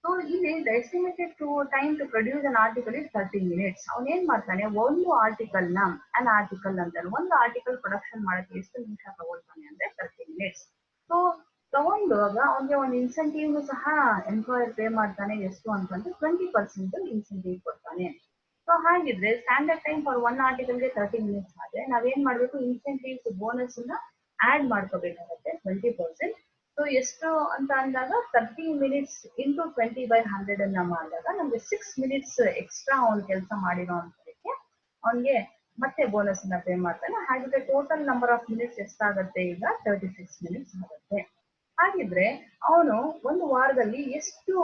ಸೊ ಇಲ್ಲಿ the estimated time to produce an article is 30 minutes. ಅವನ್ ಏನ್ ಮಾಡ್ತಾನೆ, ಒಂದು ಆರ್ಟಿಕಲ್ ನ ಅನ್ ಆರ್ಟಿಕಲ್ ಅಂತಾನೆ, ಒಂದು ಆರ್ಟಿಕಲ್ ಪ್ರೊಡಕ್ಷನ್ ಮಾಡಕ್ಕೆ ಎಷ್ಟು ನಿಮಿಷ ತಗೊಳ್ತಾನೆ ಅಂದ್ರೆ 30 minutes. ಸೊ ತಗೊಂಡಾಗ ಅವನಿಗೆ ಒಂದು ಇನ್ಸೆಂಟಿವ್ ಸಹ ಎಂಪ್ಲಾಯರ್ ಪೇ ಮಾಡ್ತಾನೆ. ಎಷ್ಟು ಅಂತಂದ್ರೆ 20% ಇನ್ಸೆಂಟಿವ್ ಕೊಡ್ತಾನೆ. ಸೊ ಹಾಗಿದ್ರೆ ಸ್ಟ್ಯಾಂಡರ್ಡ್ ಟೈಮ್ ಫಾರ್ ಒನ್ ಆರ್ಟಿಕಲ್ಗೆ 30 minutes ಆದ್ರೆ ನಾವೇನ್ ಮಾಡ್ಬೇಕು, ಇನ್ಸೆಂಟಿವ್ಸ್ ಬೋನಸ್ ನ ಆಡ್ ಮಾಡ್ಕೋಬೇಕಾಗತ್ತೆ 20%. ಸೊ ಎಷ್ಟು ಅಂತ ಅಂದಾಗ 30 minutes ಇಂಟು 20 by 100 ಅನ್ನ ಮಾಡಿದಾಗ ನಮ್ಗೆ 6 minutes ಎಕ್ಸ್ಟ್ರಾ ಅವ್ನು ಕೆಲಸ ಮಾಡಿರೋ ಅಂತದಕ್ಕೆ ಅವನಿಗೆ ಮತ್ತೆ ಬೋನಸ್ ನ ಪೇ ಮಾಡ್ತಾನೆ. ಹಾಗಿದ್ರೆ ಟೋಟಲ್ ನಂಬರ್ ಆಫ್ ಮಿನಿಟ್ಸ್ ಎಷ್ಟಾಗತ್ತೆ, ಈಗ 36 minutes ಆಗುತ್ತೆ. ಹಾಗಿದ್ರೆ ಅವನು ಒಂದು ವಾರದಲ್ಲಿ ಎಷ್ಟು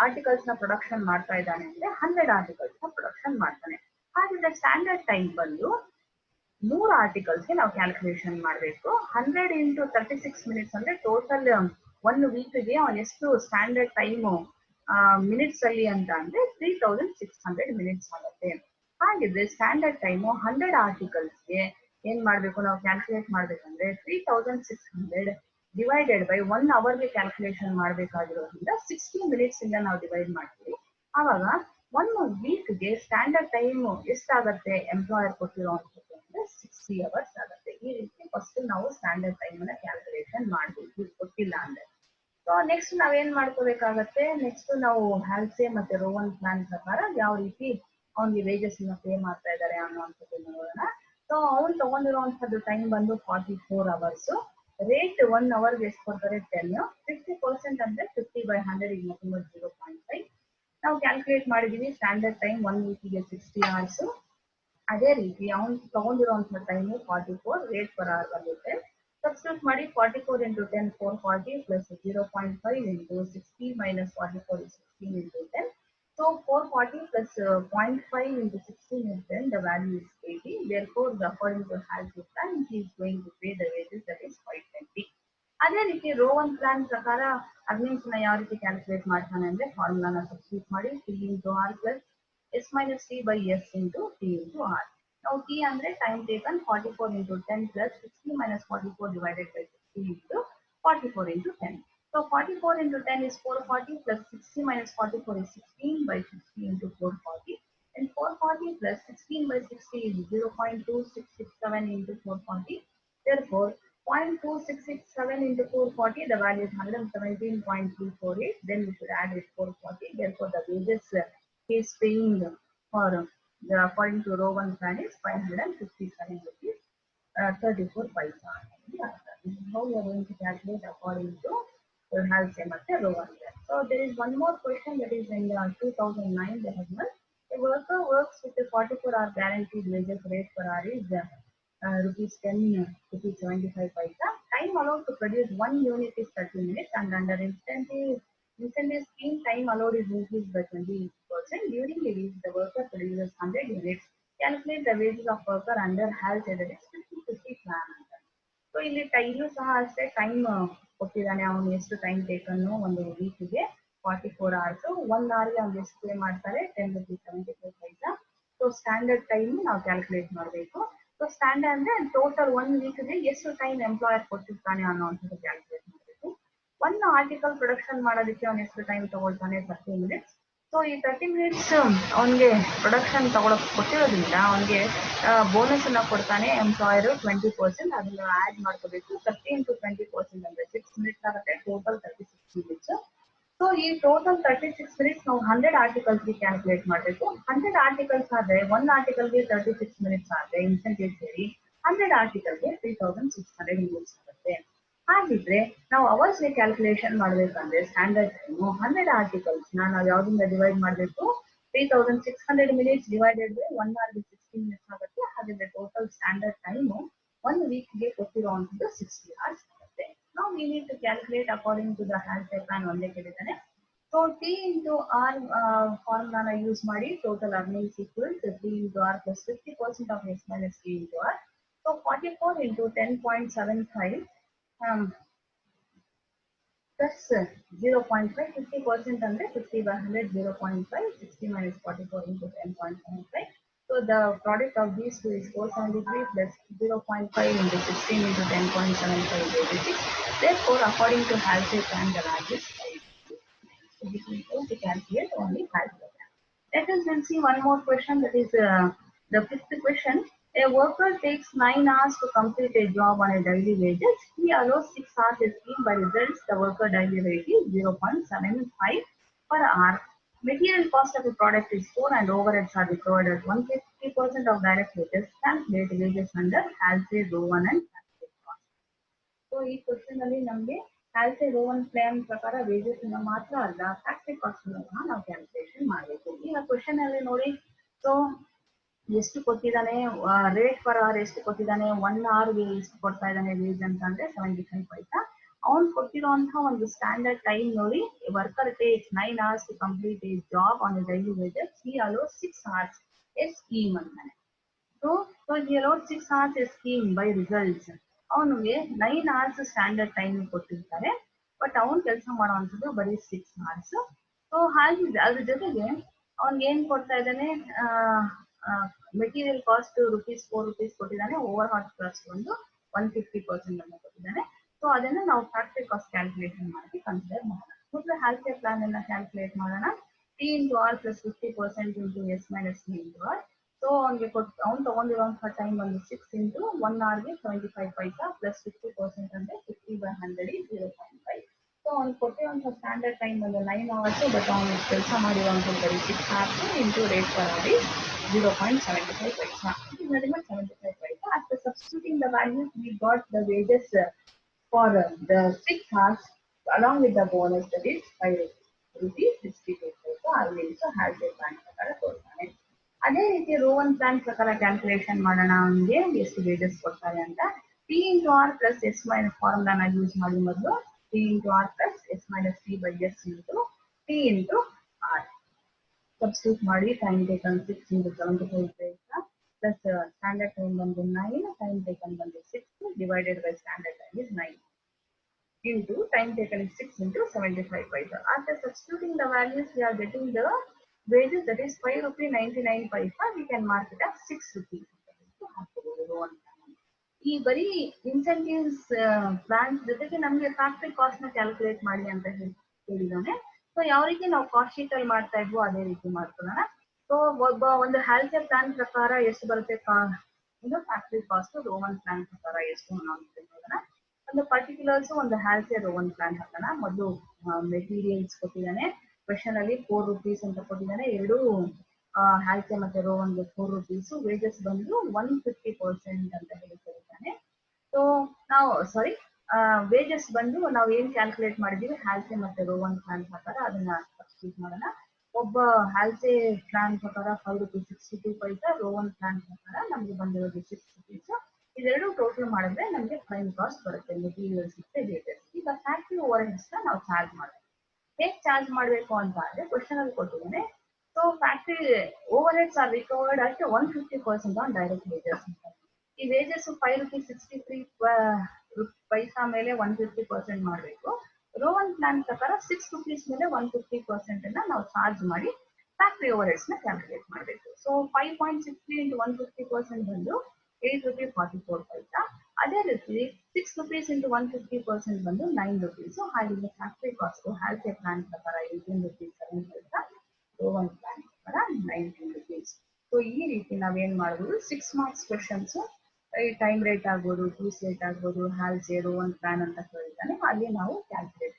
ಆರ್ಟಿಕಲ್ಸ್ ನ ಪ್ರೊಡಕ್ಷನ್ ಮಾಡ್ತಾ ಇದ್ದಾನೆ ಅಂದ್ರೆ 100 ಆರ್ಟಿಕಲ್ಸ್ ನ ಪ್ರೊಡಕ್ಷನ್ ಮಾಡ್ತಾನೆ. ಹಾಗಿದ್ರೆ ಸ್ಟ್ಯಾಂಡರ್ಡ್ ಟೈಮ್ ಬಂದು 100 ಆರ್ಟಿಕಲ್ಸ್ಗೆ ನಾವು ಕ್ಯಾಲ್ಕುಲೇಷನ್ ಮಾಡಬೇಕು. 100 ಇಂಟು 36 minutes ಅಂದ್ರೆ ಟೋಟಲ್ ಒಂದು ವೀಕ್ಗೆ ಅವನು ಎಷ್ಟು ಸ್ಟ್ಯಾಂಡರ್ಡ್ ಟೈಮು ಮಿನಿಟ್ಸ್ ಅಲ್ಲಿ ಅಂತ ಅಂದ್ರೆ 3600 minutes ಆಗುತ್ತೆ. ಹಾಗಿದ್ರೆ ಸ್ಟ್ಯಾಂಡರ್ಡ್ ಟೈಮು 100 ಆರ್ಟಿಕಲ್ಸ್ಗೆ ಏನ್ ಮಾಡ್ಬೇಕು, ನಾವು ಕ್ಯಾಲ್ಕುಲೇಟ್ ಮಾಡ್ಬೇಕಂದ್ರೆ 3600 ಡಿವೈಡೆಡ್ ಬೈ 1 ಅವರ್ಗೆ ಕ್ಯಾಲ್ಕುಲೇಷನ್ ಮಾಡ್ಬೇಕಾಗಿರೋದ್ರಿಂದ 60 minutes ಇಂದ ನಾವು ಡಿವೈಡ್ ಮಾಡ್ತೀವಿ. ಆವಾಗ 1 ವೀಕ್ಗೆ ಸ್ಟ್ಯಾಂಡರ್ಡ್ ಟೈಮ್ ಎಷ್ಟಾಗತ್ತೆ ಎಂಪ್ಲಾಯರ್ ಕೊಟ್ಟಿರೋ ಅಂದ್ರೆ 60 hours ಆಗುತ್ತೆ. ಈ ರೀತಿ ಫಸ್ಟ್ ನಾವು ಸ್ಟ್ಯಾಂಡರ್ಡ್ ಟೈಮ್ ಅನ್ನ ಕ್ಯಾಲ್ಕುಲೇಷನ್ ಮಾಡಬೇಕು, ಗೊತ್ತಿಲ್ಲ ಅಂದ್ರೆ. ಸೊ ನೆಕ್ಸ್ಟ್ ನಾವೇನ್ ಮಾಡ್ಕೋಬೇಕಾಗತ್ತೆ, ನೆಕ್ಸ್ಟ್ ನಾವು ಹ್ಯಾಲ್ಸೆ ಮತ್ತೆ ರೋವನ್ ಪ್ಲಾನ್ ಪ್ರಕಾರ ಯಾವ ರೀತಿ ಅವ್ನಿಗೆ ವೇಜಸ್ ನ ಪೇ ಮಾಡ್ತಾ ಇದ್ದಾರೆ ಅನ್ನೋಂಥದ್ದು ನೋಡೋಣ. ಸೊ ಅವ್ನು ತಗೊಂಡಿರುವಂತದ್ದು ಟೈಮ್ ಬಂದು 44 hours. ರೇಟ್ 1 ಅವರ್ಗೆ ಎಷ್ಟು ಕೊಡ್ತಾರೆ, 10. 50% ಅಂದ್ರೆ 50 by 100 ಈಗ 0.5 ನಾವು ಕ್ಯಾಲ್ಕುಲೇಟ್ ಮಾಡಿದೀವಿ. Standard time 1 ವೀಕಿಗೆ 60 hours. ಅದೇ ರೀತಿ ಅವ್ನು ತಗೊಂಡಿರುವಂತಹ ಟೈಮ್ 44, ರೇಟ್ ಪರ್ ಅವರ್ ಬಂದಿರುತ್ತೆ. ಸಬ್ಸ್ಟಿಟ್ಯೂಟ್ ಮಾಡಿ 44 into 10 440 plus 0.5 into 60 minus 44 is 16 into 10. So 440 plus 0.5 into 16 is 10. The value is 80. Therefore, according to Halsey plan, he is going to pay the wages, that is 520. ಅದೇ ರೀತಿ rho 1 plan ಪ್ರಕಾರ earnings ನ ಯಾವ ರೀತಿ calculate ಮಾಡ್ತಾನೆ ಅಂದ್ರೆ, ಫಾರ್ಮುಲಾನ substitute ಮಾಡಿ T into R plus S minus T by S into T into R. ನಾವು ಟಿ ಅಂದ್ರೆ time taken 44 into 10 plus 60 minus 44 divided by 60 into 44 into 10. So 44 into 10 is 440 plus 60 minus 44 is 16 by 60 into 440. And 440 plus 16 by 60 is 0.2667 into 440. Therefore, 0.2667 into 440, the value is 117.348. Then we should add it 440. Therefore, the wages he is paying for according to row 1 plan is 557 rupees 34 paisa. Yeah, this is how we are going to calculate according to Halsey ಮತ್ತೆ row 1. So there is one more question that is in 2009 they have given. A worker works with a 44-hour guaranteed wages rate per hour is rupees 10, rupees 75 paisa. Time allowed to produce 1 unit is 30 minutes and under incentive scheme time allowed is increased by 20%. During the week, the worker produces 100 units. Calculate the wages of worker under health that is 50-50 plan. So ಇಲ್ಲಿ ಇಲ್ಲೂ ಸಹ ಅಷ್ಟೇ time ಕೊಟ್ಟಿದ್ದಾನೆ ಅವನು ಎಷ್ಟು time ಟೇಕನ್ನು ಒಂದು ವೀಕ್ಗೆ 44 hours 1 hourಗೆ ಅವ್ನು ಎಷ್ಟು ಪೇ ಮಾಡ್ತಾರೆ 10 rupees 75 paisa. So standard time ನಾವು ಕ್ಯಾಲ್ಕುಲೇಟ್ ಮಾಡಬೇಕು. ಸೊ ಸ್ಟ್ಯಾಂಡರ್ಡ್ ಅಂದ್ರೆ ಟೋಟಲ್ 1 ವೀಕ್ಗೆ ಎಷ್ಟು ಟೈಮ್ ಎಂಪ್ಲಾಯರ್ ಕೊಟ್ಟಿರ್ತಾನೆ ಅನ್ನೋವಂಥದ್ದು ಕ್ಯಾಲ್ಕುಲೇಟ್ ಮಾಡಬೇಕು. 1 ಆರ್ಟಿಕಲ್ ಪ್ರೊಡಕ್ಷನ್ ಮಾಡೋದಕ್ಕೆ ಅವನು ಎಷ್ಟು ಟೈಮ್ ತಗೊಳ್ತಾನೆ 30 minutes. ಸೊ ಈ 30 minutes ಅವನಿಗೆ ಪ್ರೊಡಕ್ಷನ್ ತಗೊಳಕ್ ಕೊಟ್ಟಿರೋದ್ರಿಂದ ಅವನಿಗೆ ಬೋನಸ್ ಅನ್ನ ಕೊಡ್ತಾನೆ ಎಂಪ್ಲಾಯರ್ 20%. ಅದನ್ನ ಆಡ್ ಮಾಡ್ಕೋಬೇಕು. 30 into 20% ಅಂದ್ರೆ 6 minutes ಆಗುತ್ತೆ. Total 36 minutes. ಸೊ ಈ ಟೋಟಲ್ 36 minutes ನಾವು 100 ಆರ್ಟಿಕಲ್ಸ್ಗೆ ಕ್ಯಾಲ್ಕುಲೇಟ್ ಮಾಡಬೇಕು. 100 ಆರ್ಟಿಕಲ್ಸ್ ಆದ್ರೆ 1 ಆರ್ಟಿಕಲ್ಗೆ 36 minutes ಆದ್ರೆ ಇನ್ಸೆಂಟಿವ್ ಸೇರಿ 100 ಆರ್ಟಿಕಲ್ಗೆ 3600 minutes ಆಗುತ್ತೆ. ಹಾಗಿದ್ರೆ ನಾವು ಅವರ್ಸ್ಗೆ ಕ್ಯಾಲ್ಕುಲೇಷನ್ ಮಾಡಬೇಕಂದ್ರೆ ಸ್ಟ್ಯಾಂಡರ್ಡ್ ಟೈಮು 100 ಆರ್ಟಿಕಲ್ಸ್ ನಾವು ಯಾವ್ದಿಂದ ಡಿವೈಡ್ ಮಾಡಬೇಕು 3600 minutes ಡಿವೈಡೆಡ್ ಬೈ 1 hourಗೆ 60 minutes ಆಗುತ್ತೆ. ಹಾಗಾದ್ರೆ ಟೋಟಲ್ ಸ್ಟ್ಯಾಂಡರ್ಡ್ ಟೈಮು 1 ವೀಕ್ಗೆ ಕೊಟ್ಟಿರುವಂಥದ್ದು 60 hours ಆಗುತ್ತೆ. ನಾವು we need to calculate according to the hand plan ಒಂದೇ ಕೇಳಿದ್ದಾನೆ. ಸೊ ಟಿ ಇಂಟು ಆರ್ ಫಾರ್ಮುಲಾನ ಯೂಸ್ ಮಾಡಿ total earnings equals T into R plus 50% of S minus T into R. So 44 into 10.75 plus 0.5 50% under 50 by 100 0.5 60 minus 44 into 10.75. So the product of these two is 473 plus 0.5 into 16 into 10.75 is 86. Therefore, according to Halsey plan, the largest so we can go to calculate only Halsey plan. Let us then see one more question, that is the fifth question. A worker takes 9 hours to complete a job on a daily wages. He allows 6 hours a scheme. By results, the worker daily rate is 0.75 per hour. Material cost of a product is 4 and overheads are recovered at 150% of direct wages. Calculate wages under Halsey row 1 and Halsey cost. So ಈ question ಅಲ್ಲಿ ನಮಗೆ Halsey row 1 plan ಪ್ರಕಾರ wages ಅನ್ನ ಮಾತ್ರ ಅಲ್ಲ factory cost ಅನ್ನ ನಾವು calculation ಮಾಡಬೇಕು. ಈಗ ಕ್ವಶನ್ ಅಲ್ಲಿ ನೋಡಿ, ಸೊ ಎಷ್ಟು ಕೊಟ್ಟಿದ್ದಾನೆ ರೇಟ್ ಪರ್ ಅವರ್ ಎಷ್ಟು ಕೊಟ್ಟಿದ್ದಾನೆ 1 hourಗೆ ಎಷ್ಟು ಕೊಡ್ತಾ ಇದ್ದಾನೆ ವೇಜ್ ಅಂತ ಅಂದ್ರೆ 75 paisa. ಅವ್ನು ಕೊಟ್ಟಿರುವಂತಹ ಒಂದು ಸ್ಟ್ಯಾಂಡರ್ಡ್ ಟೈಮ್ ನೋಡಿ, worker takes 9 hours to complete a job on a daily wages. He allows 6 hours a scheme ಅಂತಾನೆ. So he allowed 6 hours a scheme by results. ಅವನಿಗೆ 9 hours ಸ್ಟ್ಯಾಂಡರ್ಡ್ ಟೈಮ್ ಕೊಟ್ಟಿರ್ತಾರೆ, but ಅವ್ನು ಕೆಲಸ ಮಾಡುವಂಥದ್ದು ಬರೀ 6 hours. ಸೊ ಹಾಗಿದ್ರೆ ಅದ್ರ ಜೊತೆಗೆ ಅವ್ನಿಗೆ ಏನ್ ಕೊಡ್ತಾ ಇದ್ದಾನೆ, ಮೆಟೀರಿಯಲ್ ಕಾಸ್ಟ್ ₹4 ಕೊಟ್ಟಿದ್ದಾನೆ, ಓವರ್ ಹಾಟ್ ಕಾಸ್ಟ್ ಒಂದು 150% ಅನ್ನು ಕೊಟ್ಟಿದ್ದಾನೆ. ಸೊ ಅದನ್ನ ನಾವು ಫ್ಯಾಕ್ಟರಿ ಕಾಸ್ಟ್ ಕ್ಯಾಲ್ಕುಲೇಷನ್ ಮಾಡಿ ಕನ್ಸಿಡರ್ ಮಾಡೋಣ. ಮೊದಲು Halsey ಪ್ಲಾನ್ ಅನ್ನ ಕ್ಯಾಲ್ಕುಲೇಟ್ ಮಾಡೋಣ. T into R plus 50% into S minus T into R. So ಅವ್ನಿಗೆ ಅವ್ನು ತಗೊಂಡಿರುವಂತಹ ಟೈಮ್ ಒಂದು 6 into 1 hourಗೆ 75 paisa ಪ್ಲಸ್ 50% ಅಂದ್ರೆ 50 by 100 is 0.5. ಸೊ ಅವ್ನು ಕೊಟ್ಟಿರುವಂತಹ ಸ್ಟ್ಯಾಂಡರ್ಡ್ ಟೈಮ್ ಒಂದು 9 hours, ಬಟ್ ಅವನು ಕೆಲಸ ಮಾಡಿರುವಂತಹ ಬರೀ 6 hours into rate per hour is 0.75 paisa. It is nothing but 75 paisa. After substituting the values, we got the wages for the 6 hours along with the bonus, that is 5 rupees 62 paisa. ಅಲ್ಲಿ Halsey plan ಪ್ರಕಾರ ಕೊಡ್ತಾನೆ. ಅದೇ ರೀತಿ rho 1 plan ಪ್ರಕಾರ calculation ಮಾಡೋಣ. ಅವನಿಗೆ ಎಷ್ಟು wages ಕೊಡ್ತಾರೆ ಅಂತ T into R plus S minus ಫಾರ್ಮುಲಾನ ಯೂಸ್ ಮಾಡಿ ಮೊದಲು T into R plus S minus T by S into T into R substitute ಮಾಡಿ. Time taken 6 into 75 paisa plus standard time ಬಂದು 9, ಟೈಮ್ ಟೇಕನ್ ಬಂದು 6 divided by standard time is 9 into time taken is 6 into 75 paisa. After substituting the values, we are getting the wages, that is 5 rupees 99 paisa. We can mark it as 6 rupees. ಈ ಬರೀ incentives plants ಜೊತೆಗೆ ನಮಗೆ factory cost ನ calculate ಮಾಡಿ ಅಂತ ಹೇಳಿದಾನೆ. So ಯಾವ ರೀತಿ ನಾವು ಕಾಸ್ಟ್ ಶೀಟ್ ಅಲ್ಲಿ ಮಾಡ್ತಾ ಇದ್ವೋ ಅದೇ ರೀತಿ ಮಾಡ್ಕೊಳ್ಳೋಣ. ಸೊ ಒಂದು ಹೆಲ್ತ್ ಪ್ಲಾನ್ ಪ್ರಕಾರ ಎಷ್ಟು ಬರುತ್ತೆ ಒಂದು ಫ್ಯಾಕ್ಟ್ರಿ ಕಾಸ್ಟ್, ರೋಮನ್ ಪ್ಲಾನ್ ಪ್ರಕಾರ ಎಷ್ಟು ನೋಡೋಣ. ಒಂದು ಪರ್ಟಿಕ್ಯುಲರ್ಸ್ ಒಂದು ಹೆಲ್ತ್ ರೋಮನ್ ಪ್ಲಾನ್ ಹಾಕೋಣ. ಮೊದಲು ಮೆಟೀರಿಯಲ್ಸ್ ಕೊಟ್ಟಿದ್ದಾನೆ, ಕ್ವೆಶನ್ ಅಲ್ಲಿ ₹4 ಅಂತ ಕೊಟ್ಟಿದ್ದಾನೆ. ಎರಡು ಹೆಲ್ತ್ ಮತ್ತೆ ರೋವನ್ಗೆ ₹4, ವೇಜಸ್ ಬಂದು 150% ಅಂತ ಹೇಳಿ ಕೊಟ್ಟಿದ್ದಾನೆ. ಸೊ ನಾವು ಸಾರಿ ವೇಜಸ್ ಬಂದು ನಾವು ಏನ್ ಕ್ಯಾಲ್ಕುಲೇಟ್ ಮಾಡಿದೀವಿ ಹ್ಯಾಲ್ಸೆ ಮತ್ತೆ ರೋವನ್ ಪ್ಲಾನ್ ಪ್ರಕಾರ ಅದನ್ನ ಸಬ್ಸ್ಟಿಟ್ಯೂಟ್ ಮಾಡೋಣ. ಒಬ್ಬ ಹ್ಯಾಲ್ಸೆ ಪ್ಲಾನ್ ಪ್ರಕಾರ ₹5.62, ರೋವನ್ ಪ್ಲಾನ್ ಪ್ರಕಾರ ನಮ್ಗೆ ಬಂದಿರೋದು ₹6. ಇದೆರಡು ಟೋಟಲ್ ಮಾಡಿದ್ರೆ ನಮಗೆ ಪ್ರೈಮ್ ಕಾಸ್ಟ್ ಬರುತ್ತೆ, ಮೆಟೀರಿಯಲ್ಸ್ ಮತ್ತೆ ವೇಜಸ್. ಈಗ ಫ್ಯಾಕ್ಟ್ರಿ ಓವರ್ ಹೆಡ್ಸ್ ನಾವು ಚಾರ್ಜ್ ಮಾಡಬೇಕು. ಹೇಗೆ ಚಾರ್ಜ್ ಮಾಡಬೇಕು ಅಂತ ಅಂದ್ರೆ ಕ್ವಶನ್ ಅಲ್ಲಿ ಕೊಟ್ಟಿದ್ದೇನೆ. So factory overheads are recovered at 150% on direct wages. ಈ ವೇಜಸ್ ₹5.63 ಮೇಲೆ 150% ಮಾಡಬೇಕು. ರೋವನ್ ಪ್ಲಾನ್ ಪ್ರಕಾರ ₹6 ಮೇಲೆ 150% ಅನ್ನ ನಾವು ಚಾರ್ಜ್ ಮಾಡಿ ಫ್ಯಾಕ್ಟ್ರಿ ಓವರ್ ಹೆಡ್ಸ್ ನ ಕ್ಯಾಲ್ಕುಲೇಟ್ ಮಾಡಬೇಕು. ಸೊ 5.63 into 150% ಬಂದು ₹8.44. ಅದೇ ರೀತಿ ₹6 into 150% ಬಂದು ₹9. ಹಾಗೆ ಫ್ಯಾಕ್ಟ್ರಿ ಕಾಸ್ಟ್ ಹ್ಯಾಲ್ಸೆ ಪ್ಲಾನ್ ಪ್ರಕಾರ ₹18.7, ರೋವನ್ ಪ್ಲಾನ್ ಪ್ರಕಾರ ₹19. ಸೊ ಈ ರೀತಿ ನಾವೇನ್ ಮಾಡಬಹುದು, 6 ಮಾರ್ಕ್ಸ್ ಕ್ವೆಶನ್ಸ್ ಟೈಮ್ ರೇಟ್ ಆಗ್ಬೋದು, ಪೀಸ್ ರೇಟ್ ಆಗ್ಬೋದು, ಹ್ಯಾಲ್ಸೆ ರೋವನ್ ಪ್ಲಾನ್ ಅಂತ ಕೇಳಿದ್ದಾನೆ, ಅಲ್ಲಿ ನಾವು ಕ್ಯಾಲ್ಕುಲೇಟ್